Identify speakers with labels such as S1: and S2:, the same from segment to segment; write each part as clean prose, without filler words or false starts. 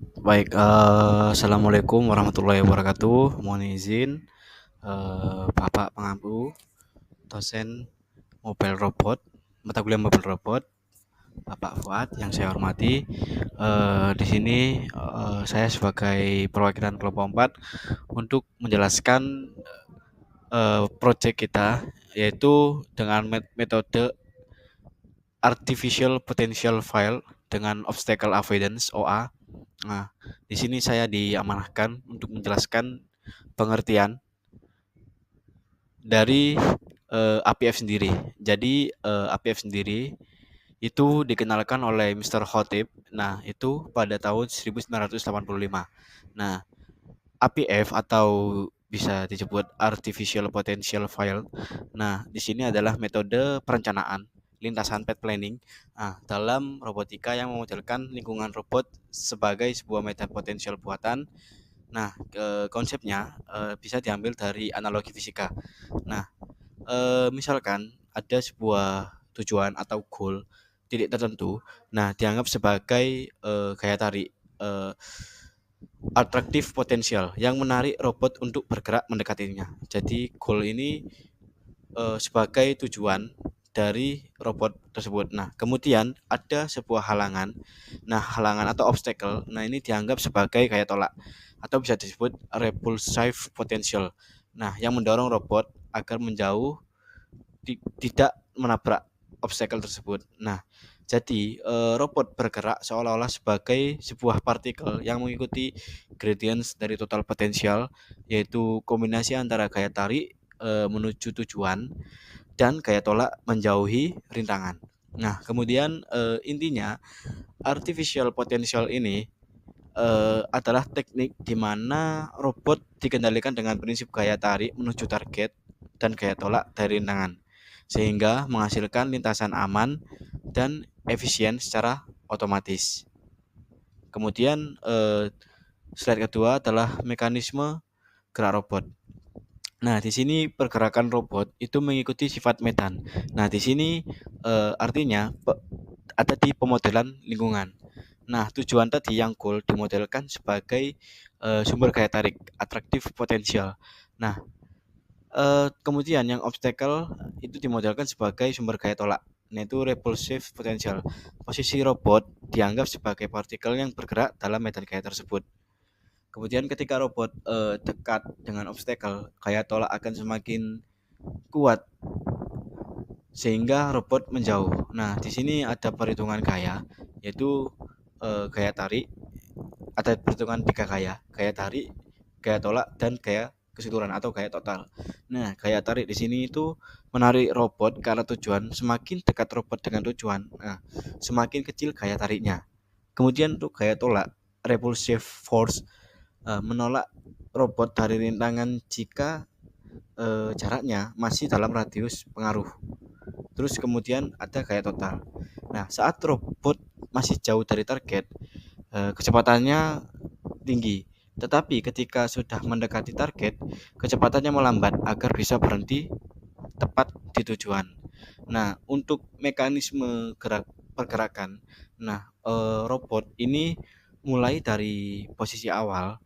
S1: Assalamualaikum warahmatullahi wabarakatuh. Mohon izin, Bapak pengampu, dosen Mobile Robot, mata kuliah Mobile Robot, Bapak Fuad yang saya hormati. Di sini saya sebagai perwakilan kelompok 4 untuk menjelaskan proyek kita, yaitu dengan metode Artificial Potential File dengan Obstacle Avoidance (OA). Nah, di sini saya diamanahkan untuk menjelaskan pengertian dari APF sendiri. Jadi APF sendiri itu dikenalkan oleh Mr. Khotib. Nah, itu pada tahun 1985. Nah, APF atau bisa disebut Artificial Potential File. Nah, di sini adalah metode perencanaan lintasan path planning dalam robotika yang memodelkan lingkungan robot sebagai sebuah medan potensial buatan. Nah, konsepnya bisa diambil dari analogi fisika. Nah, misalkan ada sebuah tujuan atau goal titik tertentu, nah dianggap sebagai gaya tarik eh, atraktif potensial yang menarik robot untuk bergerak mendekatinya. Jadi goal ini sebagai tujuan dari robot tersebut. Nah, kemudian ada sebuah halangan. Nah, halangan atau obstacle, nah ini dianggap sebagai gaya tolak atau bisa disebut repulsive potential. Nah, yang mendorong robot agar menjauh tidak menabrak obstacle tersebut. Nah, jadi robot bergerak seolah-olah sebagai sebuah partikel yang mengikuti gradients dari total potensial, yaitu kombinasi antara gaya tarik menuju tujuan dan gaya tolak menjauhi rintangan. Nah, kemudian intinya artificial potential ini adalah teknik di mana robot dikendalikan dengan prinsip gaya tarik menuju target dan gaya tolak dari rintangan, sehingga menghasilkan lintasan aman dan efisien secara otomatis. Kemudian slide kedua adalah mekanisme gerak robot. Nah, di sini pergerakan robot itu mengikuti sifat medan. Nah, di sini artinya ada di pemodelan lingkungan. Nah, tujuan tadi yang goal dimodelkan sebagai sumber gaya tarik, atraktif potensial. Nah, kemudian yang obstacle itu dimodelkan sebagai sumber gaya tolak, yaitu repulsive potential. Posisi robot dianggap sebagai partikel yang bergerak dalam medan gaya tersebut. Kemudian ketika robot dekat dengan obstacle, gaya tolak akan semakin kuat sehingga robot menjauh. Nah, di sini ada perhitungan gaya, yaitu gaya tarik. Ada perhitungan tiga gaya tarik, gaya tolak, dan gaya keseluruhan atau gaya total. Nah, gaya tarik di sini itu menarik robot ke arah tujuan. Semakin dekat robot dengan tujuan, nah, semakin kecil gaya tariknya. Kemudian untuk gaya tolak, repulsive force, menolak robot dari rintangan jika jaraknya masih dalam radius pengaruh. Terus kemudian ada gaya total. Nah, saat robot masih jauh dari target, kecepatannya tinggi. Tetapi ketika sudah mendekati target, kecepatannya melambat agar bisa berhenti tepat di tujuan. Nah, untuk mekanisme pergerakan, nah robot ini mulai dari posisi awal.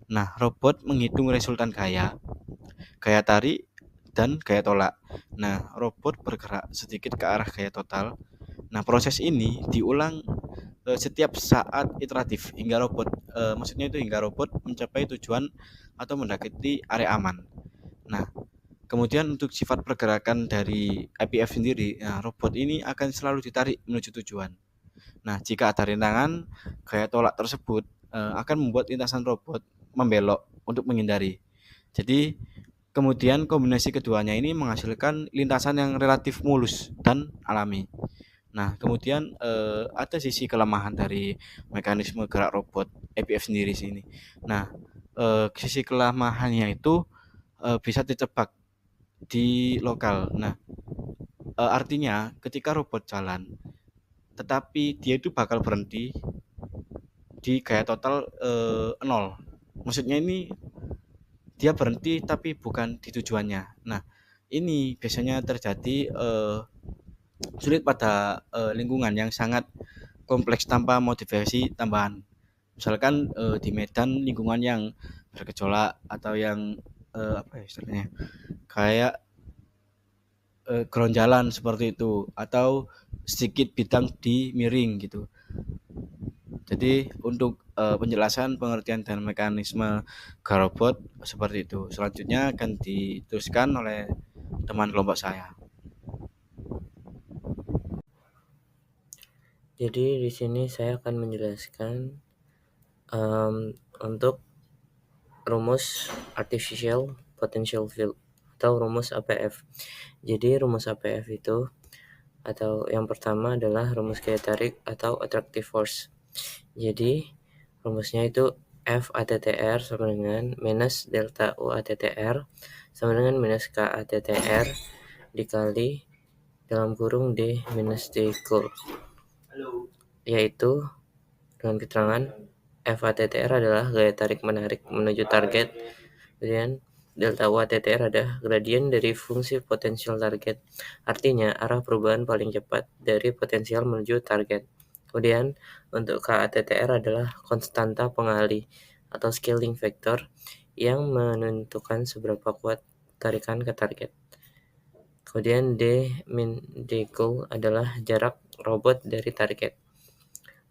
S1: Nah, robot menghitung resultan gaya tarik, dan gaya tolak. Nah, robot bergerak sedikit ke arah gaya total. Nah, proses ini diulang setiap saat iteratif hingga robot, maksudnya itu hingga robot mencapai tujuan atau mendekati area aman. Nah, kemudian untuk sifat pergerakan dari IPF sendiri, nah, robot ini akan selalu ditarik menuju tujuan. Nah, jika ada rintangan, gaya tolak tersebut akan membuat lintasan robot membelok untuk menghindari. Jadi, kemudian kombinasi keduanya ini menghasilkan lintasan yang relatif mulus dan alami. Nah, kemudian ada sisi kelemahan dari mekanisme gerak robot APF sendiri sini. Nah, sisi kelemahannya itu bisa terjebak di lokal. Nah, artinya ketika robot jalan, tetapi dia itu bakal berhenti di gaya total 0. Maksudnya ini dia berhenti tapi bukan di tujuannya. Nah, ini biasanya terjadi sulit pada lingkungan yang sangat kompleks tanpa modifikasi tambahan. Misalkan di medan lingkungan yang bergejolak atau yang apa ya istilahnya kayak ground jalan seperti itu atau sedikit bidang di miring gitu. Jadi untuk penjelasan pengertian dan mekanisme garobot seperti itu. Selanjutnya akan diteruskan oleh teman kelompok saya.
S2: Jadi di sini saya akan menjelaskan untuk rumus artificial potential field atau rumus APF. Jadi rumus APF itu atau yang pertama adalah rumus gaya tarik atau attractive force. Jadi rumusnya itu F ATTR sama dengan minus delta U ATTR sama dengan minus K ATTR dikali dalam kurung D minus D equal, yaitu dengan keterangan F ATTR adalah gaya tarik menarik menuju target, kemudian delta U ATTR adalah gradien dari fungsi potensial target, artinya arah perubahan paling cepat dari potensial menuju target. Kemudian untuk K ATTR adalah konstanta pengalih atau scaling factor yang menentukan seberapa kuat tarikan ke target. Kemudian D min D goal adalah jarak robot dari target.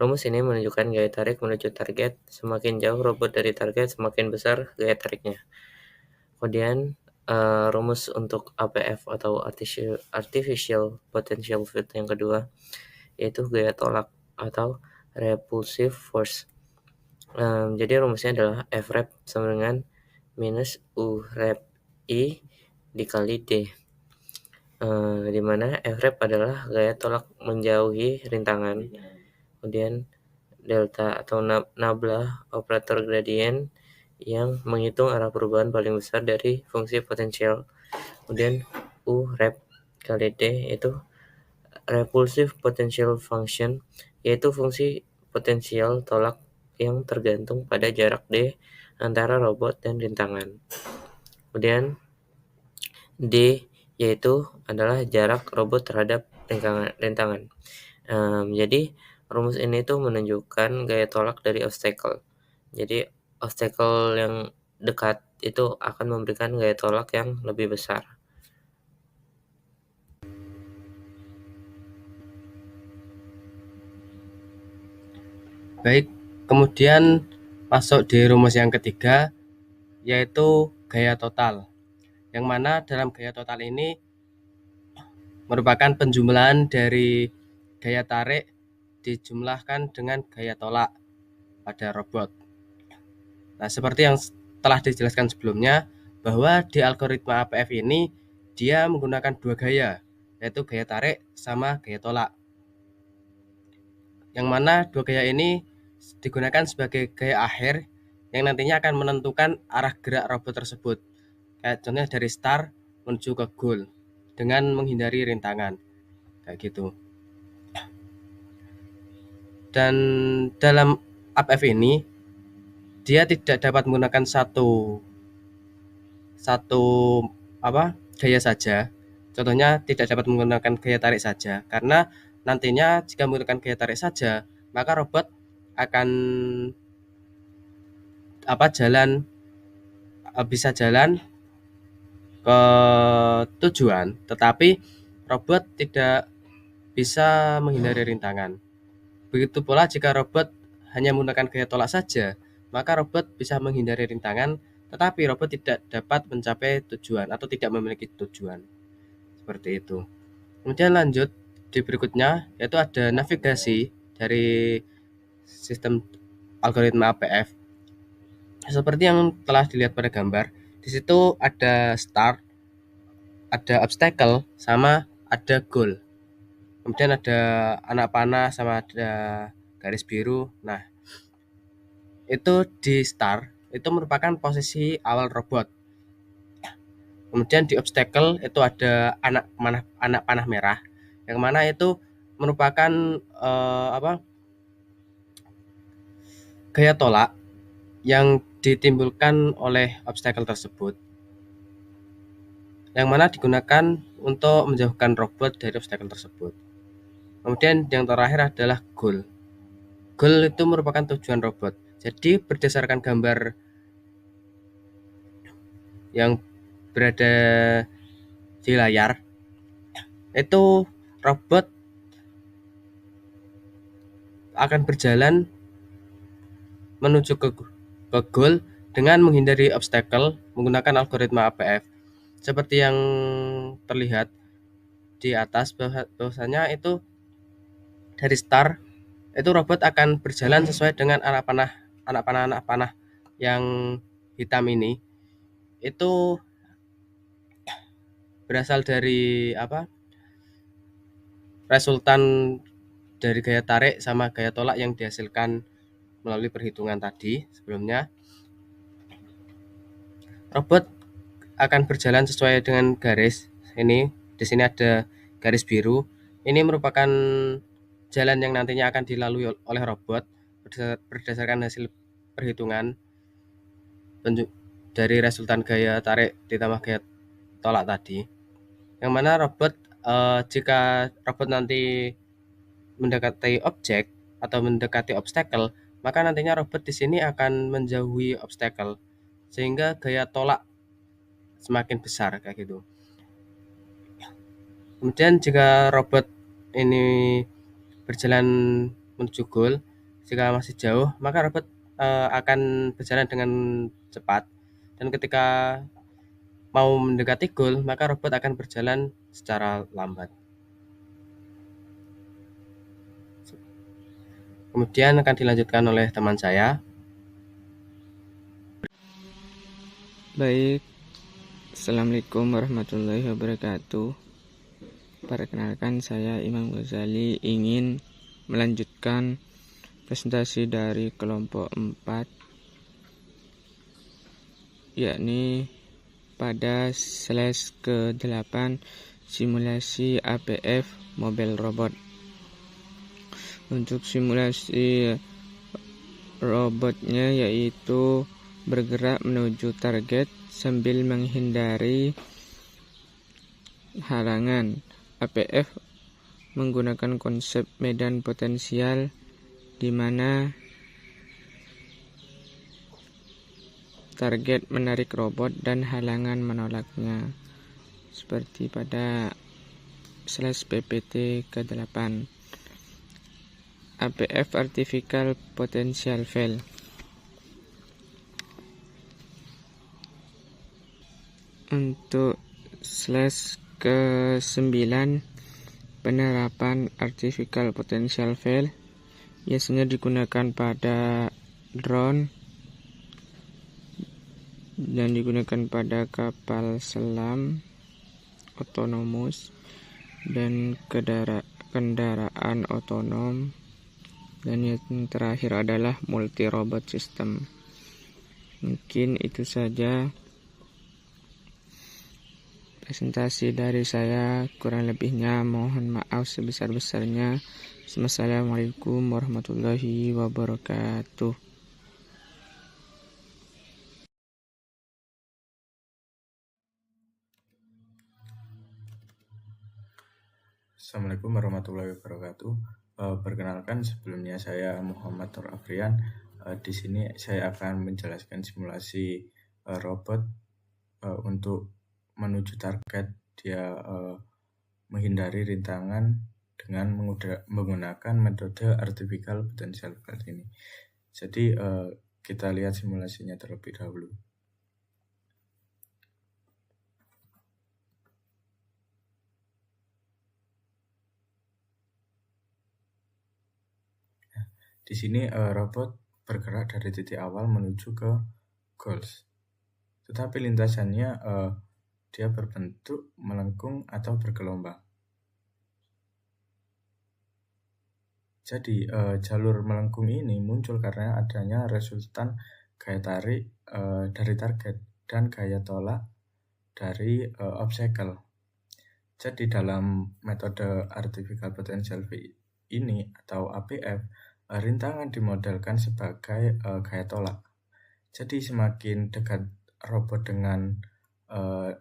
S2: Rumus ini menunjukkan gaya tarik menuju target. Semakin jauh robot dari target, semakin besar gaya tariknya. Kemudian rumus untuk APF atau artificial potential field yang kedua yaitu gaya tolak atau repulsive force. Jadi rumusnya adalah F rep sama dengan minus U rep I dikali D. Di mana F rep adalah gaya tolak menjauhi rintangan. Kemudian delta atau nabla operator gradien yang menghitung arah perubahan paling besar dari fungsi potensial. Kemudian U rep kali D itu repulsive potential function, yaitu fungsi potensial tolak yang tergantung pada jarak D antara robot dan rintangan. Kemudian D yaitu adalah jarak robot terhadap rintangan. Jadi rumus ini tuh menunjukkan gaya tolak dari obstacle. Jadi obstacle yang dekat itu akan memberikan gaya tolak yang lebih besar.
S3: Baik, kemudian masuk di rumus yang ketiga, yaitu gaya total. Yang mana dalam gaya total ini merupakan penjumlahan dari gaya tarik dijumlahkan dengan gaya tolak pada robot. Nah, seperti yang telah dijelaskan sebelumnya, bahwa di algoritma APF ini dia menggunakan dua gaya, yaitu gaya tarik sama gaya tolak. Yang mana dua gaya ini digunakan sebagai gaya akhir yang nantinya akan menentukan arah gerak robot tersebut. Kayak contohnya dari start menuju ke goal dengan menghindari rintangan. Kayak gitu. Dan dalam APF ini dia tidak dapat menggunakan satu gaya saja. Contohnya tidak dapat menggunakan gaya tarik saja, karena nantinya jika menggunakan gaya tarik saja, maka robot akan bisa jalan ke tujuan, tetapi robot tidak bisa menghindari rintangan. Begitu pula jika robot hanya menggunakan gaya tolak saja, maka robot bisa menghindari rintangan, tetapi robot tidak dapat mencapai tujuan atau tidak memiliki tujuan. Seperti itu. Kemudian lanjut di berikutnya, yaitu ada navigasi dari sistem algoritma APF. Seperti yang telah dilihat pada gambar, di situ ada start, ada obstacle, sama ada goal. Kemudian ada anak panah sama ada garis biru. Nah, itu di start itu merupakan posisi awal robot. Kemudian di obstacle itu ada anak panah merah, yang mana itu merupakan gaya tolak yang ditimbulkan oleh obstacle tersebut, yang mana digunakan untuk menjauhkan robot dari obstacle tersebut. Kemudian yang terakhir adalah goal. Goal itu merupakan tujuan robot. Jadi berdasarkan gambar yang berada di layar, itu robot akan berjalan menuju ke goal dengan menghindari obstacle menggunakan algoritma APF. Seperti yang terlihat di atas bahwasanya itu dari start itu robot akan berjalan sesuai dengan anak panah yang hitam ini. Itu berasal dari resultan dari gaya tarik sama gaya tolak yang dihasilkan melalui perhitungan tadi sebelumnya. Robot akan berjalan sesuai dengan garis ini. Di sini ada garis biru. Ini merupakan jalan yang nantinya akan dilalui oleh robot berdasarkan hasil perhitungan dari resultan gaya tarik ditambah gaya tolak tadi. Yang mana robot jika robot nanti mendekati objek atau mendekati obstacle, maka nantinya robot di sini akan menjauhi obstacle sehingga gaya tolak semakin besar kayak gitu. Kemudian jika robot ini berjalan menuju goal, jika masih jauh, maka robot akan berjalan dengan cepat, dan ketika mau mendekati goal, maka robot akan berjalan secara lambat. Kemudian akan dilanjutkan oleh teman saya.
S4: Baik, Assalamualaikum warahmatullahi wabarakatuh. Perkenalkan, saya Imam Ghazali ingin melanjutkan presentasi dari kelompok 4, yakni pada slide ke-8 simulasi APF Mobile Robot. Untuk simulasi robotnya yaitu bergerak menuju target sambil menghindari halangan. APF menggunakan konsep medan potensial di mana target menarik robot dan halangan menolaknya, seperti pada slide PPT ke-8. APF Artificial Potential Field. Untuk slide ke-9, penerapan Artificial Potential Field biasanya digunakan pada drone dan digunakan pada kapal selam otonomus dan kendaraan otonom, dan yang terakhir adalah multi robot system. Mungkin itu saja presentasi dari saya, kurang lebihnya mohon maaf sebesar-besarnya. Wassalamualaikum warahmatullahi wabarakatuh.
S5: Assalamualaikum warahmatullahi wabarakatuh. Perkenalkan, sebelumnya saya Muhammad Nur Afrian. Di sini saya akan menjelaskan simulasi robot untuk menuju target. Dia menghindari rintangan dengan menggunakan metode Artificial Potential Field ini. Jadi kita lihat simulasinya terlebih dahulu. Di sini robot bergerak dari titik awal menuju ke goals, tetapi lintasannya dia berbentuk melengkung atau bergelombang. Jadi jalur melengkung ini muncul karena adanya resultan gaya tarik dari target dan gaya tolak dari obstacle. Jadi dalam metode Artificial Potential Field ini atau APF, rintangan dimodelkan sebagai gaya tolak. Jadi semakin dekat robot dengan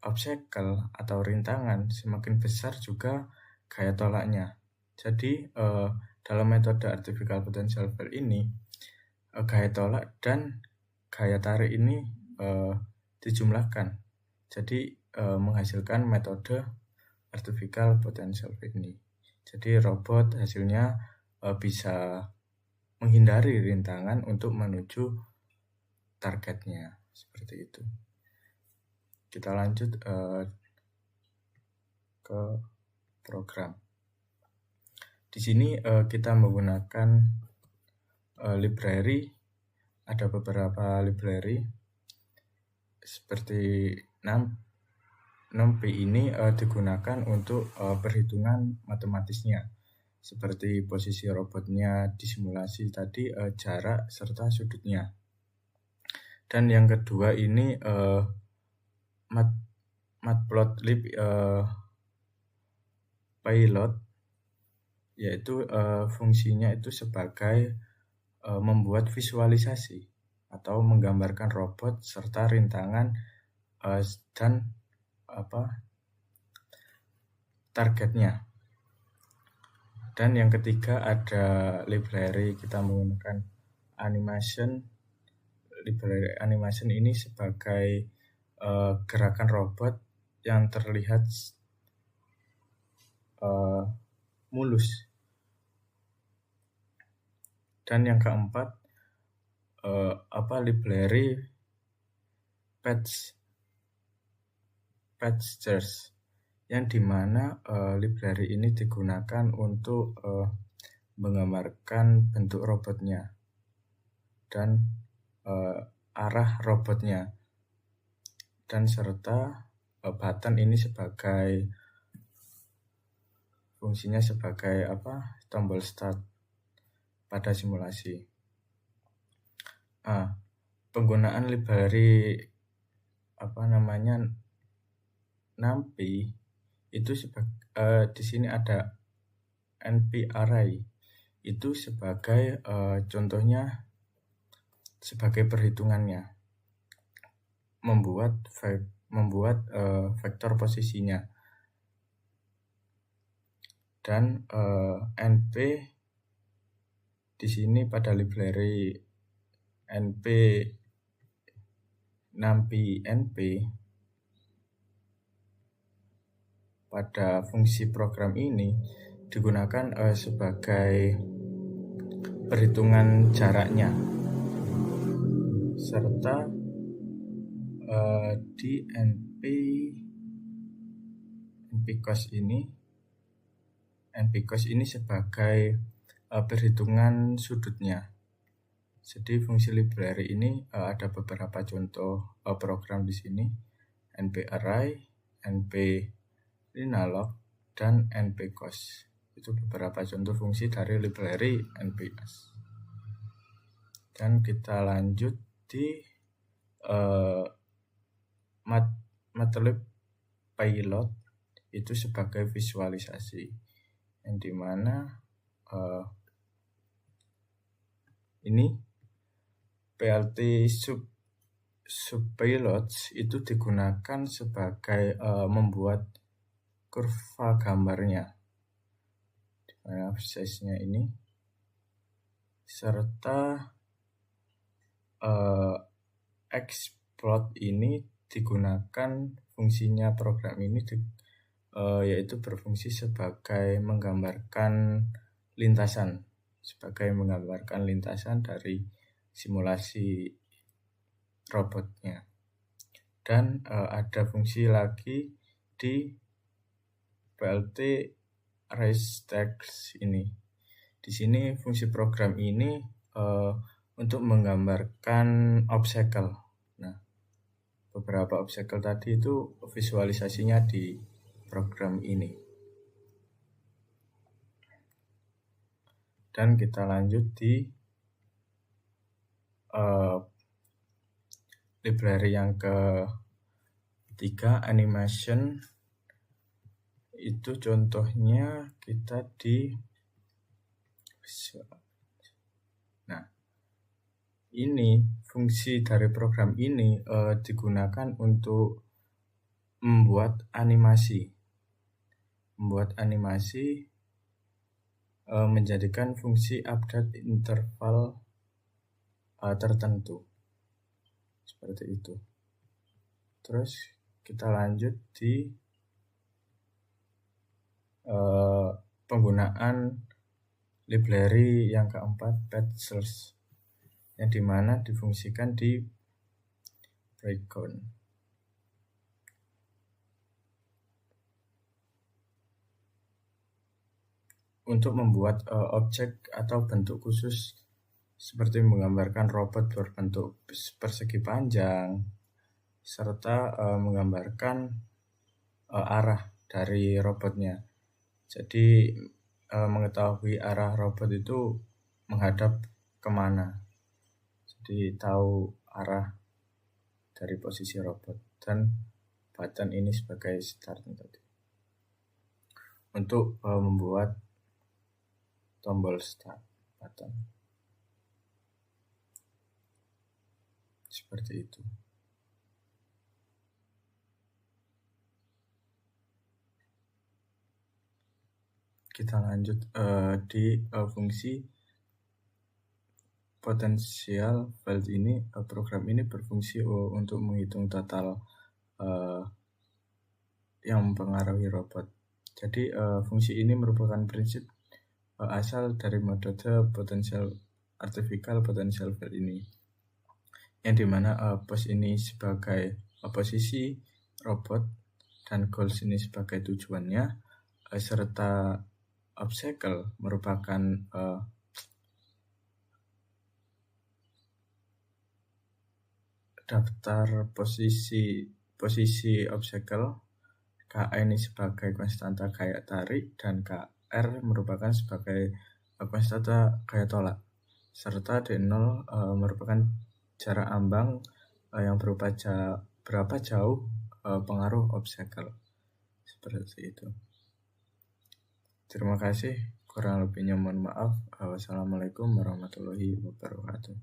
S5: obstacle atau rintangan, semakin besar juga gaya tolaknya. Jadi dalam metode Artificial Potential Field ini, gaya tolak dan gaya tarik ini dijumlahkan. Jadi menghasilkan metode Vertical Potential Technique. Jadi robot hasilnya bisa menghindari rintangan untuk menuju targetnya, seperti itu. Kita lanjut ke program. Di sini kita menggunakan library. Ada beberapa library seperti NumPy ini digunakan untuk perhitungan matematisnya, seperti posisi robotnya di simulasi tadi, jarak serta sudutnya. Dan yang kedua ini Matplotlib Pilot, yaitu fungsinya itu sebagai membuat visualisasi atau menggambarkan robot serta rintangan dan targetnya. Dan yang ketiga ada library, kita menggunakan animation. Library animation ini sebagai gerakan robot yang terlihat mulus. Dan yang keempat library Patchers, yang dimana library ini digunakan untuk menggambarkan bentuk robotnya dan arah robotnya, dan serta button ini sebagai fungsinya sebagai tombol start pada simulasi. Penggunaan library NumPy itu di sini ada NP-Array, itu sebagai contohnya sebagai perhitungannya, membuat vektor posisinya. Dan NP di sini pada library NumPy NP pada fungsi program ini digunakan sebagai perhitungan jaraknya, serta di NP-Cos ini sebagai perhitungan sudutnya. Jadi fungsi library ini ada beberapa contoh program di sini: NP-Array, NP-Linealog, dan NP-Cos. Itu beberapa contoh fungsi dari library NP-Cos. Dan kita lanjut di Matplotlib Pilot, itu sebagai visualisasi, yang dimana ini PLT subpilots itu digunakan sebagai membuat kurva gambarnya, dimana size-nya ini, serta Xplot ini digunakan fungsinya program ini yaitu berfungsi sebagai menggambarkan lintasan, dari simulasi robotnya. Dan ada fungsi lagi di PLT RaiseText ini. Di sini fungsi program ini untuk menggambarkan obstacle. Nah, beberapa obstacle tadi itu visualisasinya di program ini. Dan kita lanjut di library yang ketiga, animation. Itu contohnya kita di ini fungsi dari program ini digunakan untuk membuat animasi. Menjadikan fungsi update interval tertentu. Seperti itu. Terus kita lanjut di penggunaan library yang keempat, pet source, yang dimana difungsikan di breakdown. Untuk membuat objek atau bentuk khusus seperti menggambarkan robot berbentuk persegi panjang, serta menggambarkan arah dari robotnya. Jadi mengetahui arah robot itu menghadap kemana. Jadi tahu arah dari posisi robot, dan button ini sebagai start tadi. Untuk membuat tombol start button. Seperti itu. Kita lanjut di fungsi potensial value ini. Program ini berfungsi untuk menghitung total yang mempengaruhi robot. Jadi fungsi ini merupakan prinsip asal dari metode artificial potential value ini, yang dimana pos ini sebagai posisi robot dan goals ini sebagai tujuannya, serta obstacle merupakan daftar posisi obstacle, KA ini sebagai konstanta gaya tarik, dan KR merupakan sebagai konstanta gaya tolak, serta D0 merupakan jarak ambang yang berupa berapa jauh pengaruh obstacle. Seperti itu. Terima kasih, kurang lebihnya mohon maaf. Wassalamualaikum warahmatullahi wabarakatuh.